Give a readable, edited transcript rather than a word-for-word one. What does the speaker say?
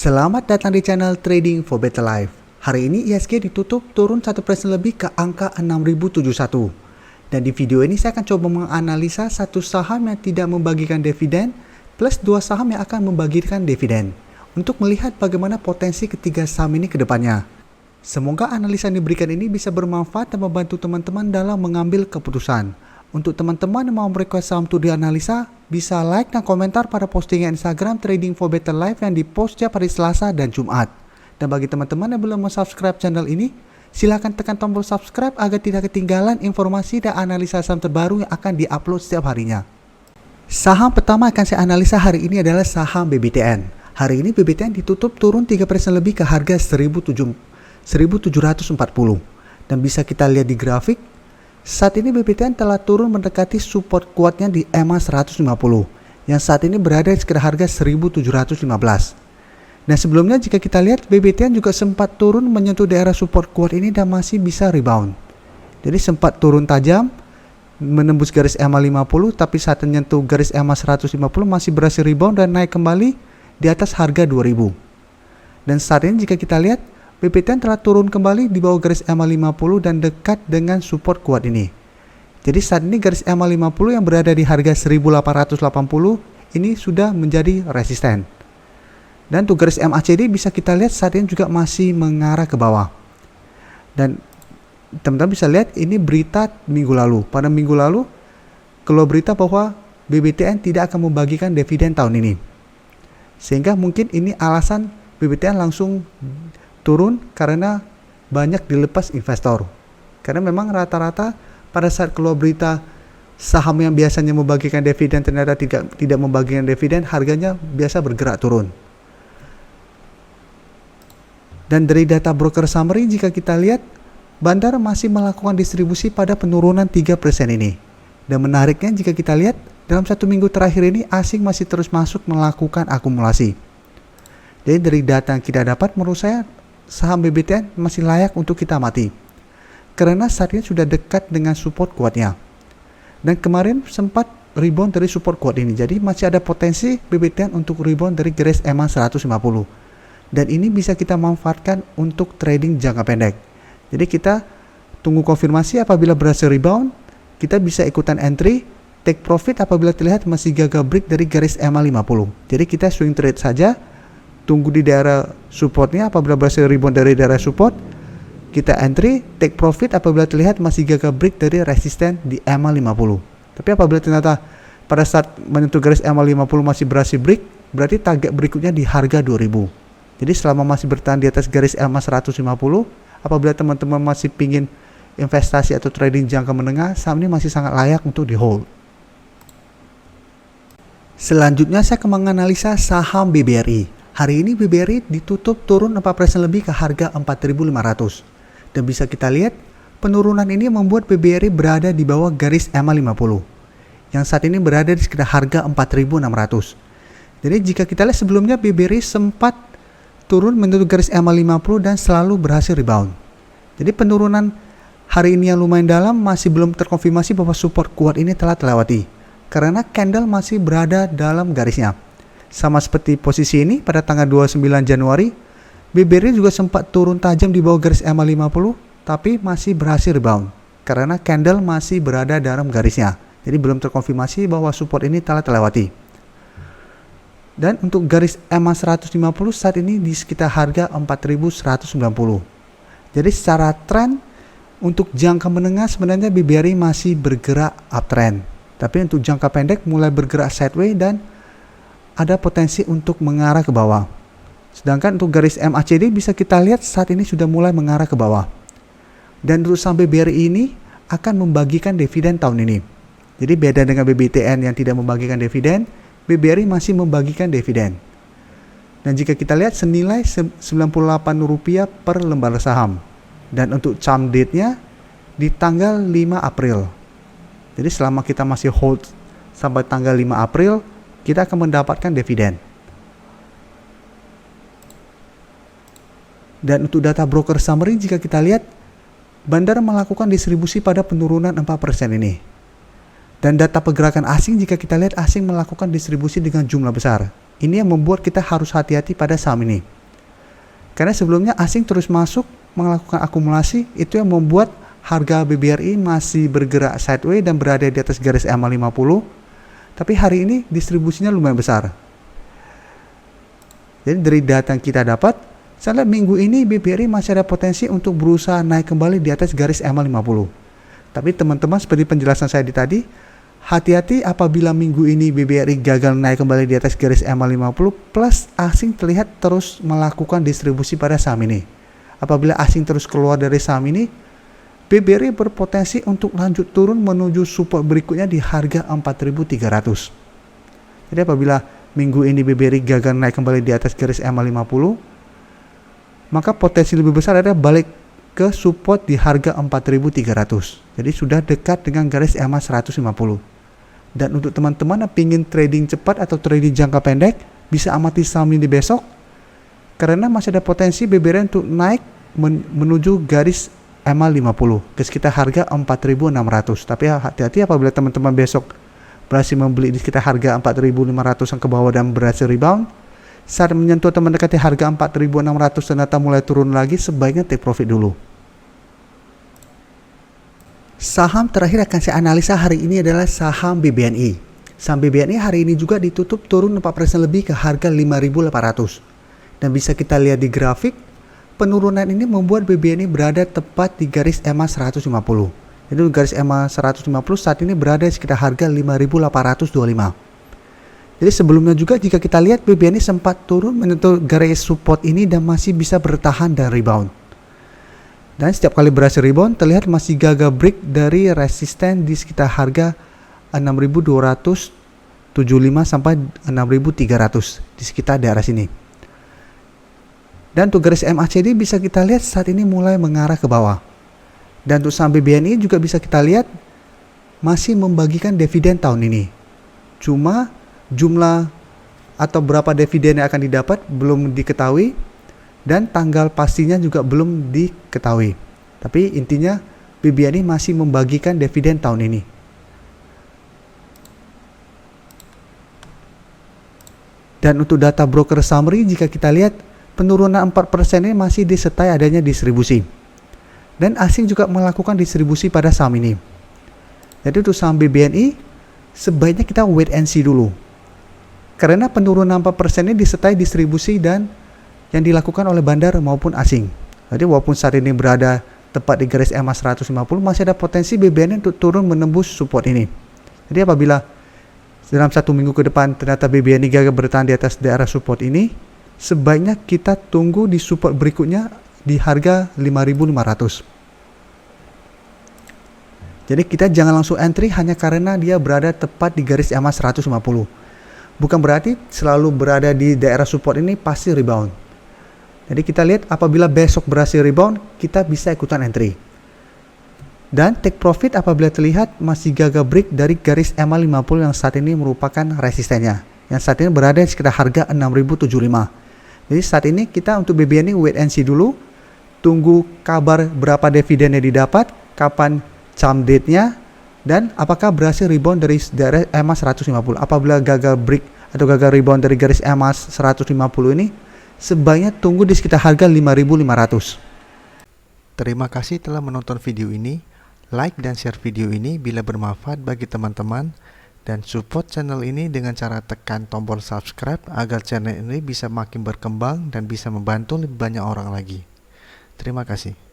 Selamat datang di channel Trading for Better Life. Hari ini ISG ditutup turun 1% lebih ke angka 6071. Dan di video ini saya akan coba menganalisa satu saham yang tidak membagikan dividen plus dua saham yang akan membagikan dividen untuk melihat bagaimana potensi ketiga saham ini ke depannya. Semoga analisa yang diberikan ini bisa bermanfaat dan membantu teman-teman dalam mengambil keputusan. Untuk teman-teman yang mau request saham untuk dianalisa, bisa like dan komentar pada postingan Instagram Trading for Better Life yang dipost setiap hari Selasa dan Jumat. Dan bagi teman-teman yang belum subscribe channel ini, silakan tekan tombol subscribe agar tidak ketinggalan informasi dan analisa saham terbaru yang akan diupload setiap harinya. Saham pertama akan saya analisa hari ini adalah saham BBTN. Hari ini BBTN ditutup turun 3% lebih ke harga 1740. Dan bisa kita lihat di grafik, saat ini BBTN telah turun mendekati support kuatnya di EMA 150 yang saat ini berada di sekitar harga 1715. Dan sebelumnya jika kita lihat BBTN juga sempat turun menyentuh daerah support kuat ini dan masih bisa rebound. Jadi sempat turun tajam menembus garis EMA 50 tapi saat menyentuh garis EMA 150 masih berhasil rebound dan naik kembali di atas harga 2000. Dan saat ini jika kita lihat BBTN telah turun kembali di bawah garis EMA 50 dan dekat dengan support kuat ini. Jadi saat ini garis EMA 50 yang berada di harga 1880 ini sudah menjadi resisten. Dan untuk garis MACD bisa kita lihat saat ini juga masih mengarah ke bawah. Dan teman-teman bisa lihat ini berita minggu lalu. Pada minggu lalu keluar berita bahwa BBTN tidak akan membagikan dividen tahun ini. Sehingga mungkin ini alasan BBTN langsung turun karena banyak dilepas investor. Karena memang rata-rata pada saat keluar berita saham yang biasanya membagikan dividen ternyata tidak membagikan dividen, harganya biasa bergerak turun. Dan dari data broker summary jika kita lihat, Bandar masih melakukan distribusi pada penurunan 3% ini. Dan menariknya jika kita lihat, dalam satu minggu terakhir ini asing masih terus masuk melakukan akumulasi. Jadi dari data yang kita dapat, menurut saya saham BBTN masih layak untuk kita amati karena saat ini sudah dekat dengan support kuatnya dan kemarin sempat rebound dari support kuat ini, jadi masih ada potensi BBTN untuk rebound dari garis EMA 150 dan ini bisa kita manfaatkan untuk trading jangka pendek. Jadi kita tunggu konfirmasi, apabila berhasil rebound kita bisa ikutan entry, take profit apabila terlihat masih gagal break dari garis EMA 50. Jadi kita swing trade saja, tunggu di daerah supportnya, apabila berhasil rebound dari daerah support kita entry, take profit apabila terlihat masih gagal break dari resisten di EMA 50. Tapi apabila ternyata pada saat menyentuh garis EMA 50 masih berhasil break, berarti target berikutnya di harga 2000. Jadi selama masih bertahan di atas garis EMA 150, apabila teman-teman masih pingin investasi atau trading jangka menengah, saham ini masih sangat layak untuk di hold. Selanjutnya saya akan menganalisa saham BBRI. Hari ini BBRI ditutup turun 4% lebih ke harga 4.500. Dan bisa kita lihat penurunan ini membuat BBRI berada di bawah garis EMA 50 yang saat ini berada di sekitar harga 4.600. Jadi jika kita lihat sebelumnya BBRI sempat turun menuju garis EMA 50 dan selalu berhasil rebound. Jadi penurunan hari ini yang lumayan dalam masih belum terkonfirmasi bahwa support kuat ini telah terlewati karena candle masih berada dalam garisnya. Sama seperti posisi ini pada tanggal 29 Januari, BBRI juga sempat turun tajam di bawah garis EMA 50 tapi masih berhasil rebound karena candle masih berada dalam garisnya. Jadi belum terkonfirmasi bahwa support ini telah terlewati. Dan untuk garis EMA 150 saat ini di sekitar harga 4.190. Jadi secara tren untuk jangka menengah sebenarnya BBRI masih bergerak uptrend. Tapi untuk jangka pendek mulai bergerak sideways dan ada potensi untuk mengarah ke bawah. Sedangkan untuk garis MACD bisa kita lihat saat ini sudah mulai mengarah ke bawah. Dan untuk saham BBRI ini akan membagikan dividen tahun ini. Jadi beda dengan BBTN yang tidak membagikan dividen, BBRI masih membagikan dividen. Dan jika kita lihat senilai Rp98 per lembar saham. Dan untuk charm date-nya di tanggal 5 April. Jadi selama kita masih hold sampai tanggal 5 April, kita akan mendapatkan dividen. Dan untuk data broker summary jika kita lihat, Bandar melakukan distribusi pada penurunan 4% ini. Dan data pergerakan asing jika kita lihat asing melakukan distribusi dengan jumlah besar. Ini yang membuat kita harus hati-hati pada saham ini. Karena sebelumnya asing terus masuk melakukan akumulasi, itu yang membuat harga BBRI masih bergerak sideways dan berada di atas garis EMA 50. Tapi hari ini distribusinya lumayan besar. Jadi dari data yang kita dapat, saya lihat minggu ini BBRI masih ada potensi untuk berusaha naik kembali di atas garis EMA 50. Tapi teman-teman, seperti penjelasan saya tadi, hati-hati apabila minggu ini BBRI gagal naik kembali di atas garis EMA 50 plus asing terlihat terus melakukan distribusi pada saham ini. Apabila asing terus keluar dari saham ini, BBRI berpotensi untuk lanjut turun menuju support berikutnya di harga 4.300. Jadi apabila minggu ini BBRI gagal naik kembali di atas garis EMA 50, maka potensi lebih besar adalah balik ke support di harga 4.300. Jadi sudah dekat dengan garis EMA 150. Dan untuk teman-teman yang ingin trading cepat atau trading jangka pendek, bisa amati saham ini besok, karena masih ada potensi BBRI untuk naik menuju garis EMA 50 ke sekitar harga 4.600. Tapi hati-hati apabila teman-teman besok berhasil membeli di sekitar harga 4.500 yang ke bawah dan berhasil rebound, saat menyentuh atau mendekati harga 4.600 ternyata mulai turun lagi, sebaiknya take profit dulu. Saham terakhir akan saya analisa hari ini adalah saham BBNI. Saham BBNI hari ini juga ditutup turun 4% lebih ke harga 5.800. Dan bisa kita lihat di grafik, penurunan ini membuat BBNI berada tepat di garis EMA 150. Jadi garis EMA 150 saat ini berada di sekitar harga 5.825. Jadi sebelumnya juga jika kita lihat BBNI sempat turun menyentuh garis support ini dan masih bisa bertahan dan rebound. Dan setiap kali berhasil rebound terlihat masih gagal break dari resisten di sekitar harga 6.275 sampai 6.300 di sekitar daerah sini. Dan untuk garis MACD bisa kita lihat saat ini mulai mengarah ke bawah. Dan untuk saham BBNI juga bisa kita lihat masih membagikan dividen tahun ini. Cuma jumlah atau berapa dividen yang akan didapat belum diketahui. Dan tanggal pastinya juga belum diketahui. Tapi intinya BBNI masih membagikan dividen tahun ini. Dan untuk data broker summary, jika kita lihat penurunan 4% ini masih disertai adanya distribusi. Dan asing juga melakukan distribusi pada saham ini. Jadi untuk saham BBNI sebaiknya kita wait and see dulu. Karena penurunan 4% ini disertai distribusi dan yang dilakukan oleh bandar maupun asing. Jadi walaupun saat ini berada tepat di garis EMA 150, masih ada potensi BBNI untuk turun menembus support ini. Jadi apabila dalam 1 minggu ke depan ternyata BBNI gagal bertahan di atas daerah support ini, sebaiknya kita tunggu di support berikutnya di harga 5.500. Jadi kita jangan langsung entry hanya karena dia berada tepat di garis EMA 150. Bukan berarti selalu berada di daerah support ini pasti rebound. Jadi kita lihat apabila besok berhasil rebound, kita bisa ikutan entry. Dan take profit apabila terlihat masih gagal break dari garis EMA 50 yang saat ini merupakan resistennya. Yang saat ini berada di sekitar harga 6.075. Jadi saat ini kita untuk BBNI wait and see dulu. Tunggu kabar berapa dividen yang didapat, kapan charm date-nya, dan apakah berhasil rebound dari daerah EMA 150. Apabila gagal break atau gagal rebound dari garis EMA 150 ini, sebaiknya tunggu di sekitar harga 5.500. Terima kasih telah menonton video ini. Like dan share video ini bila bermanfaat bagi teman-teman. Dan support channel ini dengan cara tekan tombol subscribe agar channel ini bisa makin berkembang dan bisa membantu lebih banyak orang lagi. Terima kasih.